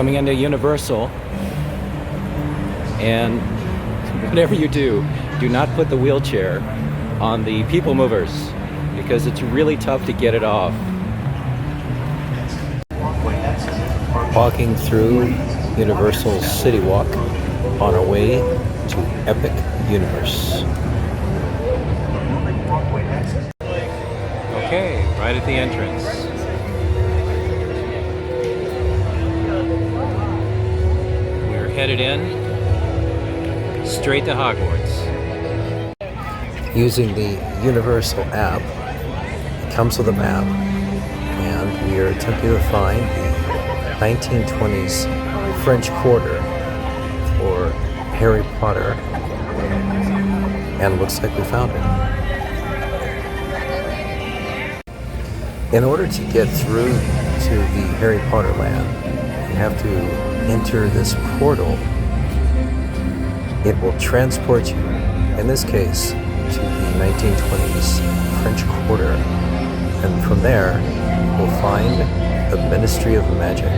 coming into Universal, and whatever you do not put the wheelchair on the people movers because it's really tough to get it off. Walking through Universal City Walk on our way to Epic Universe. Okay, right at the entrance. We're headed in straight to Hogwarts. Using the Universal app, it comes with a map, and we are attempting to find the 1920s French Quarter for Harry Potter, and it looks like we found it. In order to get through to the Harry Potter land, you have to enter this portal. It will transport you, in this case, to the 1920s French Quarter, and from there we'll find the Ministry of Magic.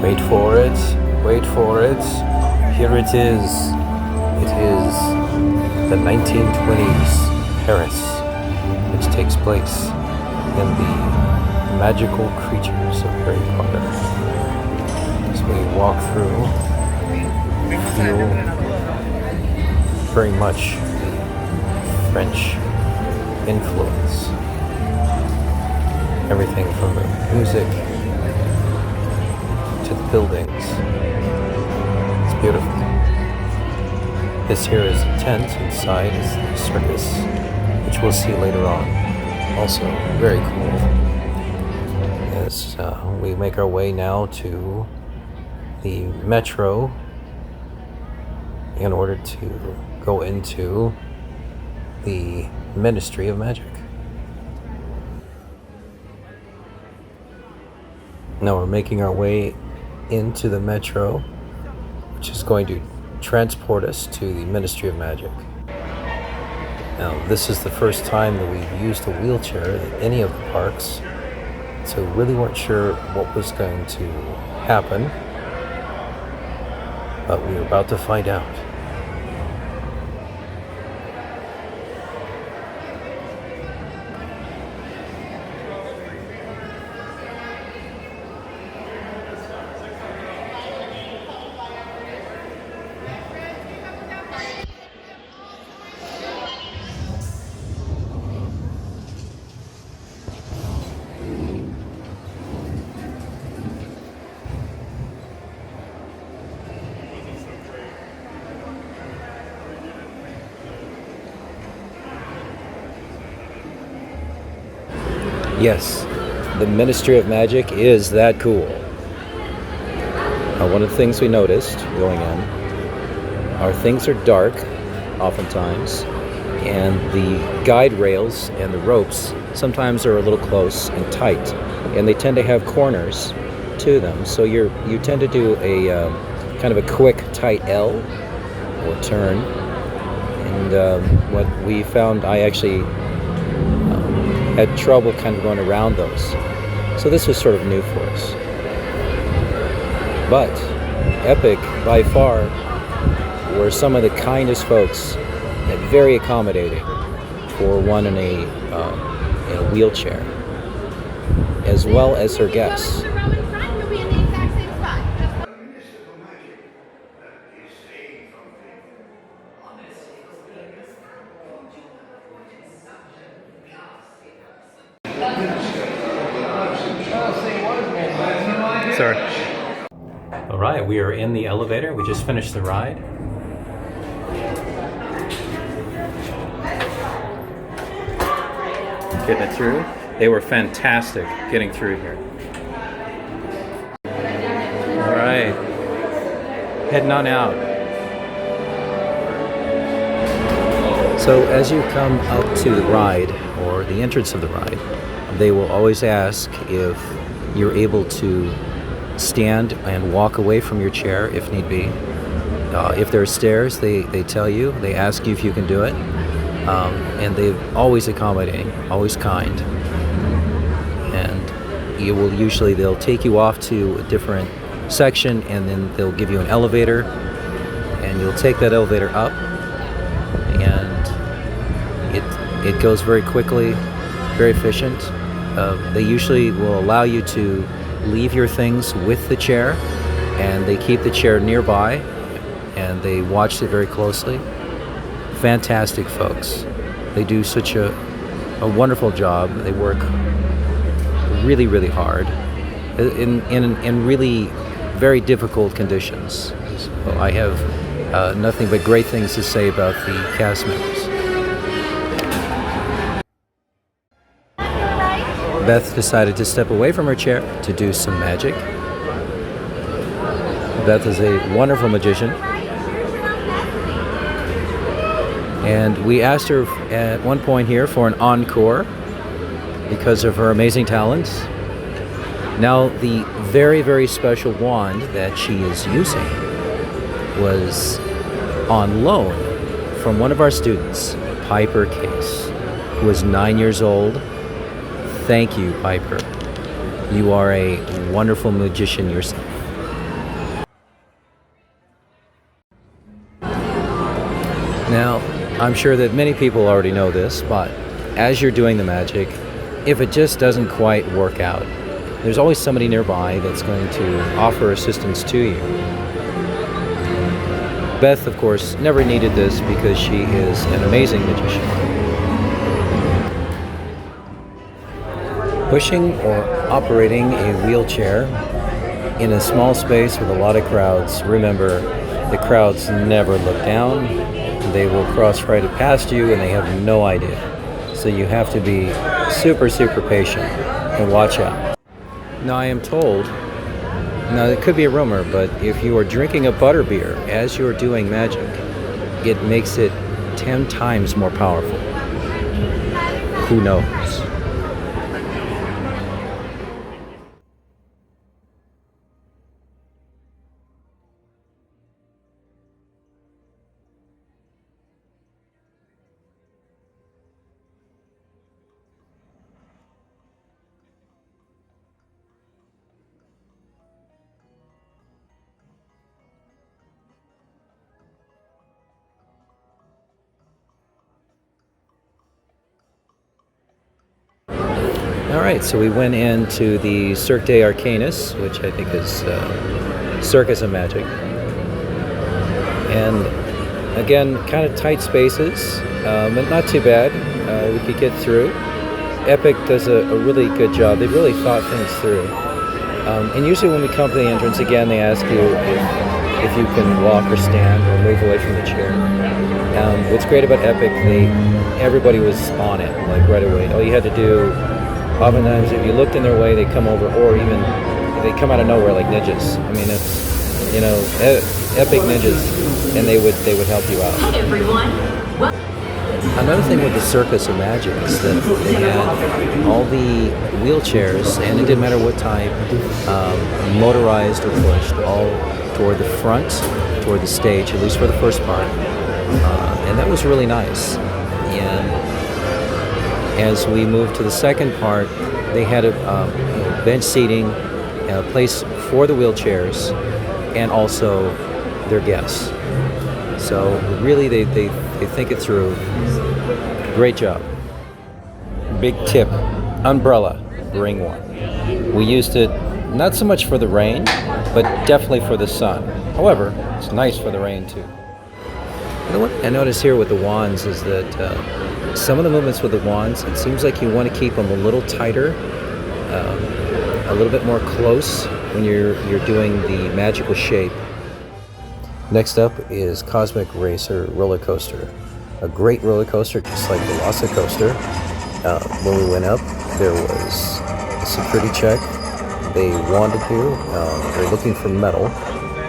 Wait for it, wait for it. Here it is. It is the 1920s Paris, which takes place in the magical creatures of Harry Potter. As we walk through, we feel very much French influence. Everything from the music to the buildings. It's beautiful. This here is a tent. Inside is the circus, which we'll see later on. Also very cool. As we make our way now to the metro in order to go into the Ministry of Magic. Now we're making our way into the metro, which is going to transport us to the Ministry of Magic. Now, this is the first time that we've used a wheelchair at any of the parks, so we really weren't sure what was going to happen, but we're about to find out. Yes, the Ministry of Magic is that cool. One of the things we noticed going in are things are dark, oftentimes, and the guide rails and the ropes sometimes are a little close and tight, and they tend to have corners to them, so you tend to do a kind of a quick, tight L or turn, and what we found, I actually had trouble kind of going around those. So this was sort of new for us. But Epic, by far, were some of the kindest folks and very accommodating for one in a wheelchair, as well as her guests. Sorry. All right, we are in the elevator. We just finished the ride. Getting it through. They were fantastic getting through here. right. Heading on out. So as you come up to the ride, or the entrance of the ride, they will always ask if you're able to stand and walk away from your chair if need be. If there are stairs, they tell you, they ask you if you can do it. And they're always accommodating, always kind. And they'll take you off to a different section, and then they'll give you an elevator, and you'll take that elevator up, and it goes very quickly, very efficient. They usually will allow you to leave your things with the chair, and they keep the chair nearby, and they watch it very closely. Fantastic folks. They do such a wonderful job. They work really, really hard in really very difficult conditions. So I have nothing but great things to say about the cast members. Beth decided to step away from her chair to do some magic. Beth is a wonderful magician. And we asked her at one point here for an encore because of her amazing talents. Now, the very, very special wand that she is using was on loan from one of our students, Piper Case, who is 9 years old. Thank you, Piper. You are a wonderful magician yourself. Now, I'm sure that many people already know this, but as you're doing the magic, if it just doesn't quite work out, there's always somebody nearby that's going to offer assistance to you. Beth, of course, never needed this because she is an amazing magician. Pushing or operating a wheelchair in a small space with a lot of crowds. Remember, the crowds never look down. They will cross right past you and they have no idea. So you have to be super, super patient and watch out. Now I am told, now it could be a rumor, but if you are drinking a butterbeer as you're doing magic, it makes it 10 times more powerful. Who knows? All right, so we went into the Cirque des Arcanis, which I think is Circus of Magic. And again, kind of tight spaces, but not too bad. We could get through. Epic does a really good job. They really thought things through. And usually when we come to the entrance, again, they ask you if you can walk or stand or move away from the chair. What's great about Epic, everybody was on it, like right away. All you had to do, oftentimes, if you looked in their way, they come over, or even they come out of nowhere like ninjas. I mean, it's, you know, epic ninjas, and they would help you out. Hi everyone. Another thing with the Circus of Magic is that they had all the wheelchairs, and it didn't matter what type, motorized or pushed, all toward the front, toward the stage, at least for the first part, and that was really nice. And as we moved to the second part, they had a bench seating, a place for the wheelchairs, and also their guests. So really, they think it through. Great job. Big tip, umbrella, bring one. We used it not so much for the rain, but definitely for the sun. However, it's nice for the rain too. You know what I notice here with the wands is that some of the movements with the wands, it seems like you want to keep them a little tighter, a little bit more close when you're doing the magical shape. Next up is Cosmic Racer Roller Coaster. A great roller coaster, just like Velocicoaster. When we went up, there was a security check. they wanted to. They're looking for metal.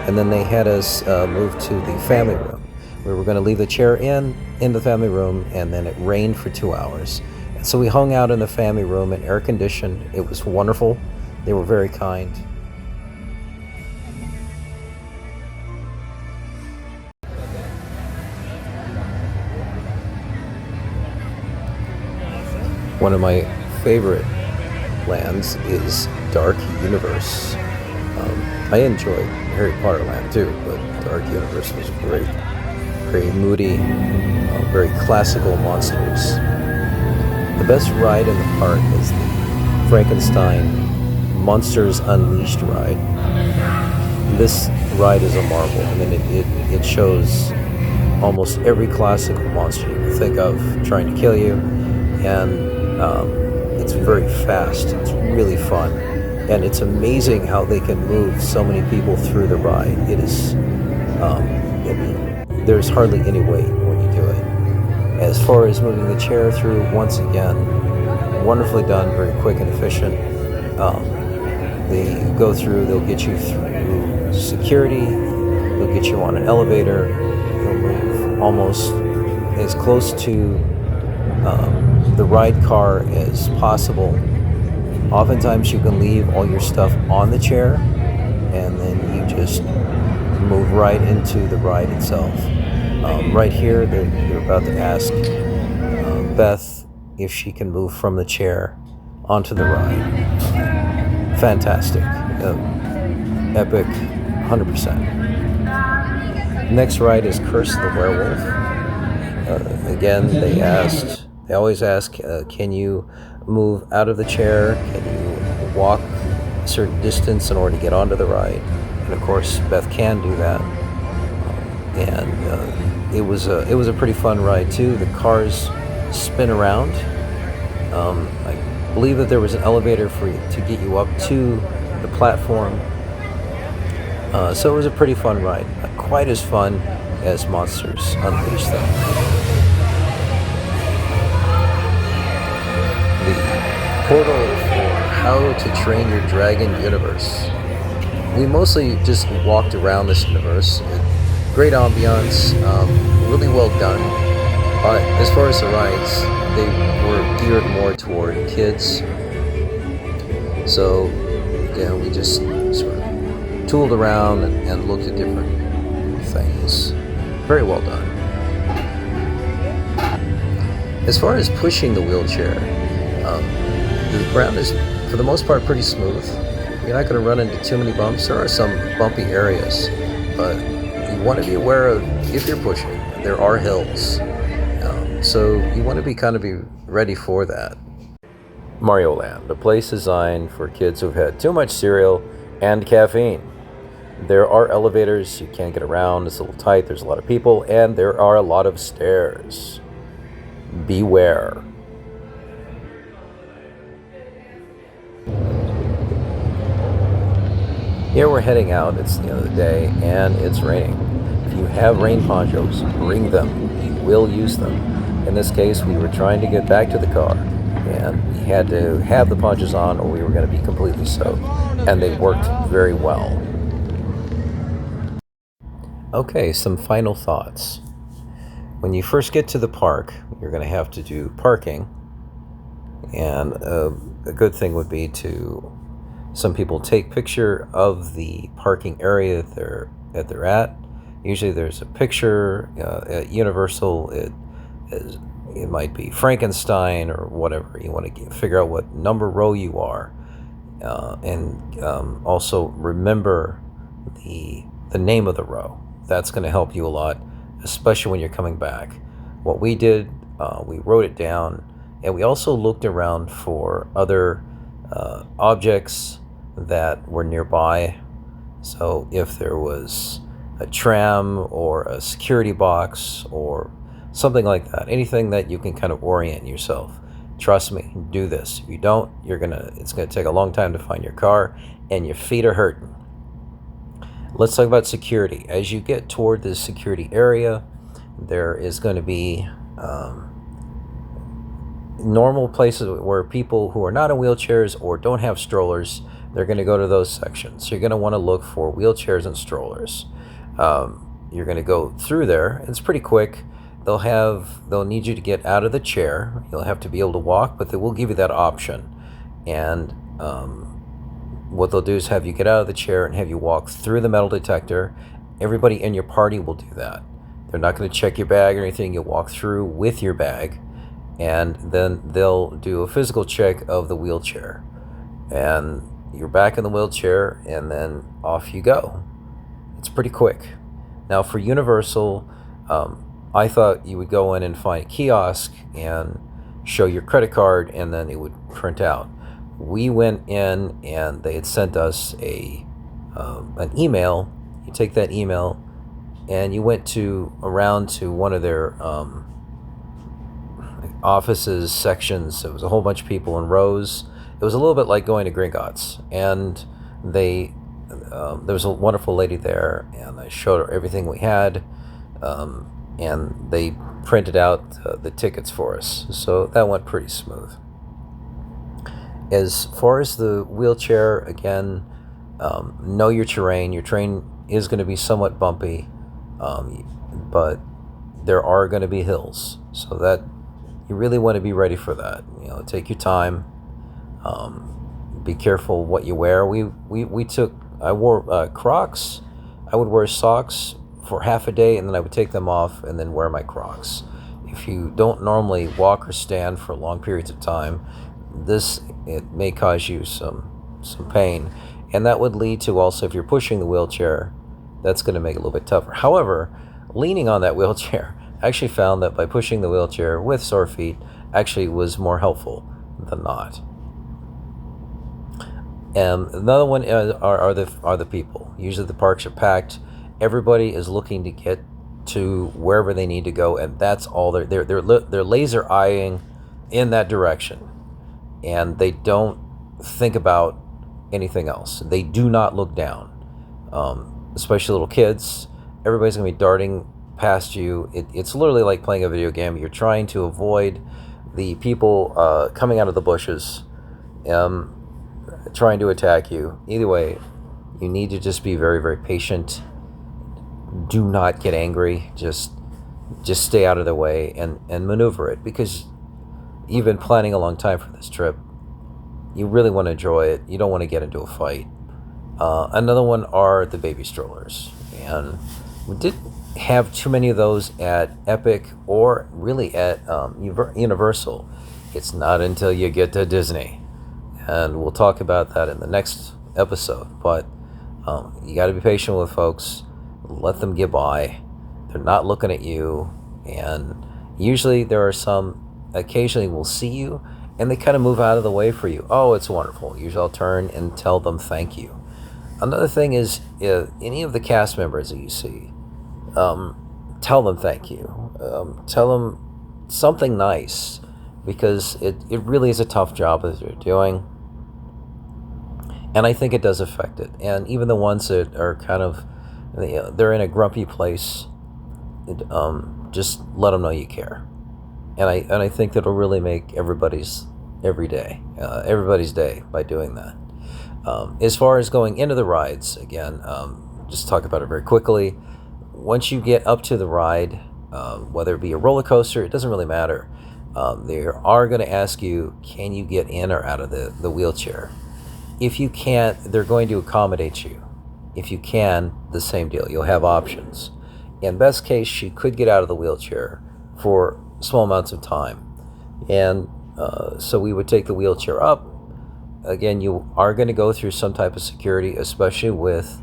And then they had us move to the family room. We were going to leave the chair in the family room, and then it rained for 2 hours. And so we hung out in the family room and air conditioned. It was wonderful. They were very kind. One of my favorite lands is Dark Universe. I enjoyed Harry Potter Land too, but Dark Universe was great. Very moody, very classical monsters. The best ride in the park is the Frankenstein Monsters Unleashed ride. This ride is a marvel. I mean, it shows almost every classical monster you can think of trying to kill you, and it's very fast. It's really fun, and it's amazing how they can move so many people through the ride. It is, there's hardly any wait when you do it. As far as moving the chair through, once again, wonderfully done, very quick and efficient. They go through, they'll get you through security, they'll get you on an elevator, they'll move almost as close to the ride car as possible. Oftentimes you can leave all your stuff on the chair, and then you just move right into the ride itself. Right here, they're about to ask Beth if she can move from the chair onto the ride. Fantastic. Epic, 100%. Next ride is Curse the Werewolf. Again, they always ask, can you move out of the chair? Can you walk a certain distance in order to get onto the ride? And of course, Beth can do that. And it was a pretty fun ride too. The cars spin around. I believe that there was an elevator to get you up to the platform. So it was a pretty fun ride. Not quite as fun as Monsters Unleashed though. The portal for How to Train Your Dragon universe. We mostly just walked around this universe. Great ambiance, really well done. But as far as the rides, they were geared more toward kids. So, we just sort of tooled around and looked at different things. Very well done. As far as pushing the wheelchair, the ground is, for the most part, pretty smooth. You're not going to run into too many bumps. There are some bumpy areas, but you want to be aware of, if you're pushing, there are hills. So you want to be ready for that. Mario Land, a place designed for kids who've had too much cereal and caffeine. There are elevators, you can't get around, it's a little tight, there's a lot of people, and there are a lot of stairs. Beware. Here we're heading out, it's the end of the day, and it's raining. If you have rain ponchos, bring them. You will use them. In this case, we were trying to get back to the car, and we had to have the ponchos on or we were going to be completely soaked, and they worked very well. Okay, some final thoughts. When you first get to the park, you're going to have to do parking, and a good thing would be to, some people take picture of the parking area that they're at. Usually there's a picture at Universal. It might be Frankenstein or whatever. You want to figure out what number row you are, and also remember the name of the row. That's going to help you a lot, especially when you're coming back. What we did, we wrote it down, and we also looked around for other objects that were nearby. So if there was a tram or a security box or something like that, anything that you can kind of orient yourself. Trust me, do this. If you don't, it's gonna take a long time to find your car, and your feet are hurting. Let's talk about security. As you get toward this security area, there is going to be normal places where people who are not in wheelchairs or don't have strollers they're going to go to those sections. So you're going to want to look for wheelchairs and strollers. You're going to go through there. It's pretty quick. They'll need you to get out of the chair. You'll have to be able to walk, but they will give you that option. And what they'll do is have you get out of the chair and have you walk through the metal detector. Everybody in your party will do that. They're not going to check your bag or anything. You'll walk through with your bag, and then they'll do a physical check of the wheelchair. And you're back in the wheelchair, and then off you go. It's pretty quick. Now for Universal, I thought you would go in and find a kiosk and show your credit card, and then it would print out. We went in, and they had sent us an email. You take that email, and you went around to one of their offices, sections. It was a whole bunch of people in rows. It was a little bit like going to Gringotts, and there was a wonderful lady there, and I showed her everything we had, and they printed out the tickets for us. So that went pretty smooth. As far as the wheelchair, again, know your terrain. Your terrain is going to be somewhat bumpy, but there are going to be hills, so that you really want to be ready for that. Take your time. Be careful what you wear. I wore Crocs. I would wear socks for half a day, and then I would take them off and then wear my Crocs. If you don't normally walk or stand for long periods of time, it may cause you some pain, and that would lead to also, if you're pushing the wheelchair, that's going to make it a little bit tougher. However, leaning on that wheelchair, I actually found that by pushing the wheelchair with sore feet actually was more helpful than not. Another one are the people. Usually the parks are packed. Everybody is looking to get to wherever they need to go, and that's all they're laser eyeing in that direction, and they don't think about anything else. They do not look down, especially little kids. Everybody's going to be darting past you. It's literally like playing a video game. You're trying to avoid the people coming out of the bushes, trying to attack you. Either way, you need to just be very, very patient. Do not get angry. Just stay out of the way and maneuver it, because you've been planning a long time for this trip. You really want to enjoy it. You don't want to get into a fight. Another one are the baby strollers, and we didn't have too many of those at Epic or really at Universal. It's not until you get to Disney, and we'll talk about that in the next episode. But you got to be patient with folks. Let them get by. They're not looking at you, and usually there are some. Occasionally will see you, and they kind of move out of the way for you. Oh, it's wonderful. Usually I'll turn and tell them thank you. Another thing is, any of the cast members that you see, tell them thank you. Tell them something nice, because it really is a tough job that they're doing, and I think it does affect it. And even the ones that are kind of, they're in a grumpy place, just let them know you care. And I think that'll really make everybody's day by doing that. As far as going into the rides, again, just talk about it very quickly. Once you get up to the ride, whether it be a roller coaster, it doesn't really matter. They are going to ask you, can you get in or out of the wheelchair? If you can't, they're going to accommodate you. If you can, the same deal. You'll have options. In best case, she could get out of the wheelchair for small amounts of time, and so we would take the wheelchair up. Again, you are going to go through some type of security, especially with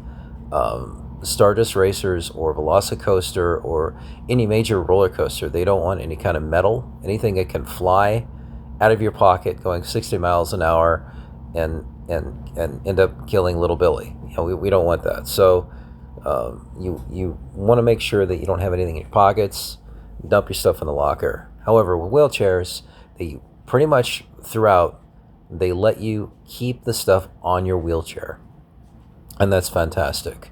Stardust Racers or Velocicoaster or any major roller coaster. They don't want any kind of metal, anything that can fly out of your pocket going 60 miles an hour and end up killing little Billy. We don't want that. So you want to make sure that you don't have anything in your pockets. Dump your stuff in the locker. However, with wheelchairs, they pretty much throughout, they let you keep the stuff on your wheelchair, and that's fantastic.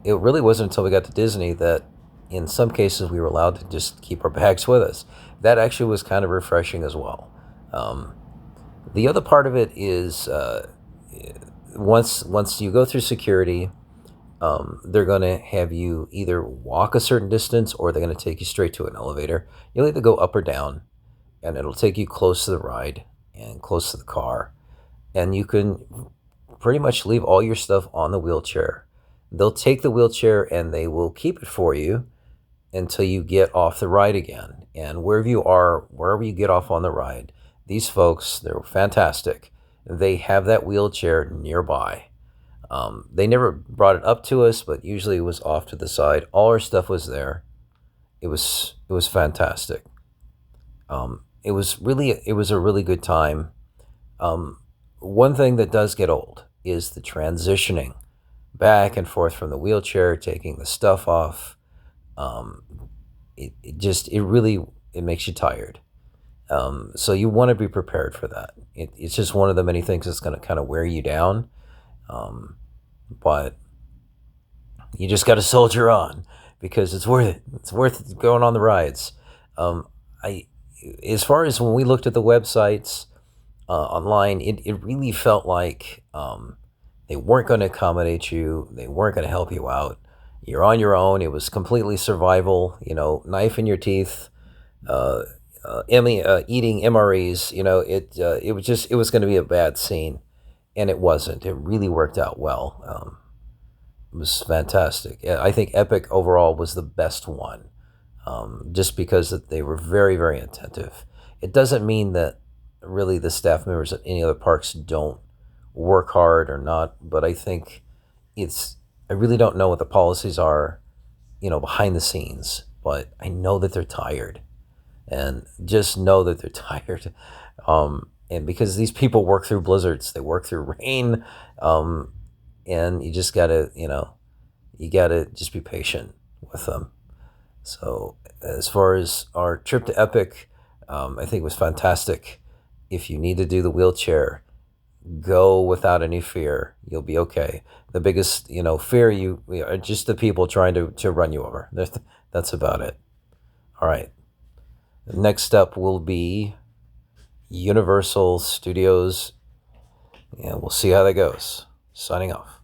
It really wasn't until we got to Disney that in some cases we were allowed to just keep our bags with us. That actually was kind of refreshing as well. The other part of it is once you go through security, they're going to have you either walk a certain distance or they're going to take you straight to an elevator. You'll either go up or down, and it'll take you close to the ride and close to the car. And you can pretty much leave all your stuff on the wheelchair. They'll take the wheelchair and they will keep it for you until you get off the ride again. And wherever you get off on the ride, these folks, they're fantastic. They have that wheelchair nearby. They never brought it up to us, but usually it was off to the side. All our stuff was there. It was fantastic. It was a really good time. One thing that does get old is the transitioning back and forth from the wheelchair, taking the stuff off. Um, it makes you tired. So you want to be prepared for that. It's just one of the many things that's going to kind of wear you down. But you just got to soldier on because it's worth it. It's worth going on the rides. I, as far as when we looked at the websites online, it really felt like they weren't going to accommodate you. They weren't going to help you out. You're on your own. It was completely survival. Knife in your teeth. Eating MREs. It was going to be a bad scene, and it wasn't. It really worked out well. It was fantastic. I think Epic overall was the best one, just because they were very, very attentive. It doesn't mean that really the staff members at any other parks don't work hard or not, but I think I really don't know what the policies are, behind the scenes, but I know that they're tired, and just know that they're tired. And because these people work through blizzards, they work through rain, and you just gotta, you gotta just be patient with them. So as far as our trip to Epic, I think it was fantastic. If you need to do the wheelchair, go without any fear. You'll be okay. The biggest, fear are just the people trying to run you over. That's about it. All right. Next up will be Universal Studios, and we'll see how that goes. Signing off.